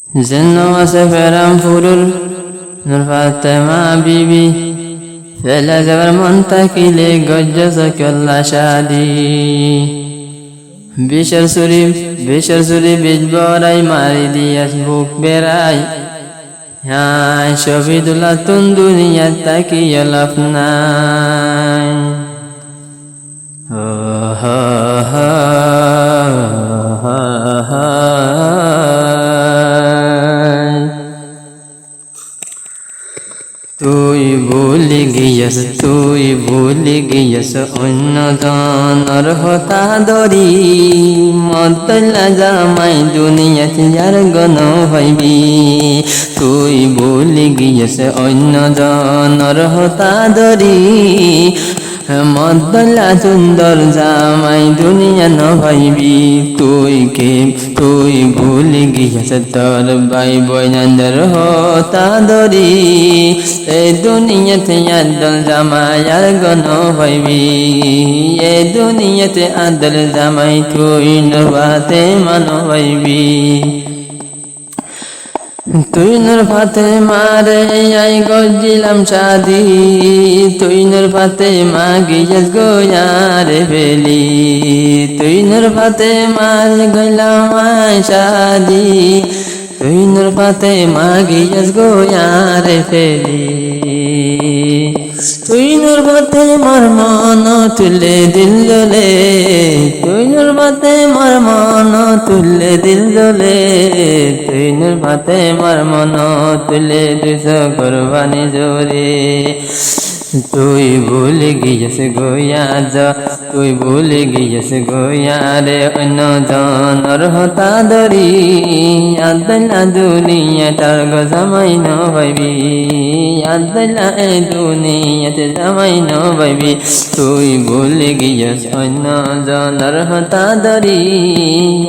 زنو سفرم فرور نور فاطمة بيبي فلا زبر منتقلي قجزك الله شادي بشر سوري بجبراي ماري دياس بوك براي يا شفيد الله دنيا تاكي يلفناي তুই ভুলে গিয়েছ অন্য জনের হতা দরি মদলা জামাই দুনিয়াতে যার গণ হইবি তুই ভুলে গিয়েছ অন্য জনের হতা দরি মদলা সুন্দর জামাই দুনিয়া ন ভাইবি তুই ভুলে গিয়েছ তোর ভাই বইনাদের হতা দরি এই দুনিয়াতে আদল জামাই আর গণ ভাইবি এই দুনিয়াতে আদল জামাই তুই নবাতে মান ভাইবি তুই নূর ফাতেমা রে আই গজিলাম শাদি তুই নূর ফাতেমা গিয়েস গোয়ারে বেলি তুই নূর ফাতেমা গইলাম শাদি তুই নূর ফাতেমা গিয়েস গোয়ারে ফেলি তুই নূর ফাতেমার মন তুলে দিল জলে তুই নূর ফাতেমার মন তুলে দিল জলে তুই নূর ফাতেমার মন তুলে দিস কুরবানি জোরে তুই ভুলে গিয়েছ গোয়া তুই ভুলে গিয়েছ গোয়া রে অন্য জনের হতা দরি আদলা দুনিয়াটার গো জামাই ন ভাইবি আদলা এ দুনিয়াতে জামাই ন ভাইবি তুই ভুলে গিয়েছ অন্য জনের হতা দরি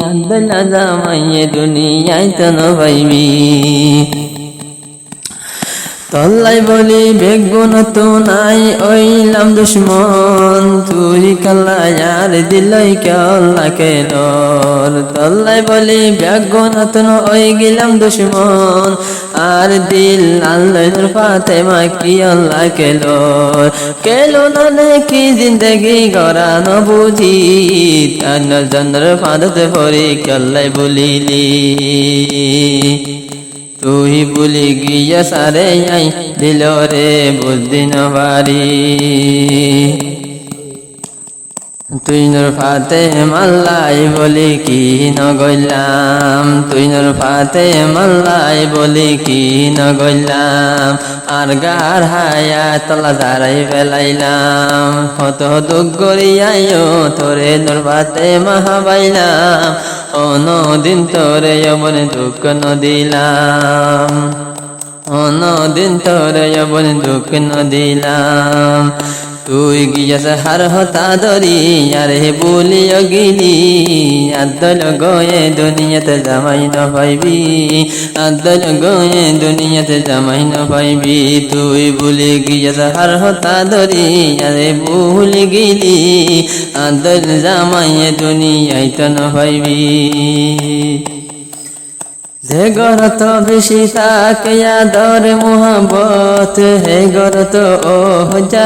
আদলা জামাই এ দুনিয়ায় তো ন ভাইবি তল্লাই বলি বেগুন তো নাই ওইলাম দুশ্মন তুই কাল্লায়ার দিলাই কাল্লা কেলর তল্লাই বলি বেগুন তো ওই গেলাম দুশ্মন আর দিল আল্লাহর ফাতেমা কি আল্লাহ কেলো না কি জিন্দগি গড়ানো বুঝি তার জন্র ফাদতে ভরি কাল্লাই বলিলি তুই ভুলে গিয়া সারে আই দিল রে বুঝদিন বাড়ি তুই নূর ফাতেমা লাই বলি কি ন গইলাম তুই নূর ফাতেমা লাই বলি কি ন গইলাম আর গার হায়া তলা দাঁড়াই ফেলাইলাম হত দুঃখ করিয়াইও তোরে নূর ফাতেমা হাবাইলাম অনদিন তোরে যবন দুঃখ ন দিলাম অনদিন তোরে যবন দুঃখ ন দিলাম তুই গিয়াস হার হতা দরি আরে বলিও গিলি আদল গয়ে দুনিয়াতে জামাই ন পাইবি আদল গয়ে দুনিয়াতে জামাই ন পাইবি তুই ভুলে গিয়াস হার হতা দরি আরে ভুলে গিলি আদল জামাই দুনিয়ায় তো ন পাইবি যে গরত বেশি তাকে আদর মোহাম্মত হে গরত ও হজা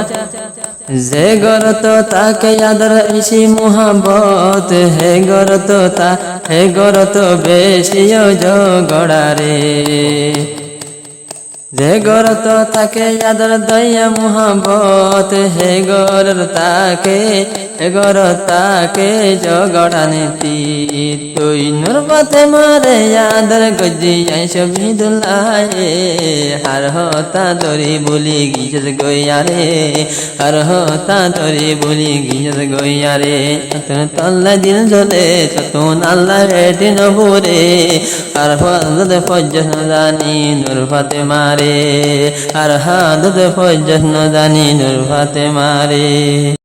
যে গরত তাকে আদর বেশি মোহাম্মত হে গরত বেশি জগড়ারে যে গরত তাকে আদর দয়া মোহাম্মত হে গরতাকে জগড়া নীতি তুই নূর ফাতেমা রে আদর গজিয়াই শহীদুল্লাহ হার হতা দরি বলি গিয়েছ গইয়া রে হার হতা দরি বলি গিয়েছ গইয়া রে তল্লা দিল জ্বলে তখন আল্লাহ রেটি নভরে আর হাদত ফজ্জত জানি নূর ফাতেমা রে আর হাদত ফজ্জত জানি নূর ফাতেমা রে।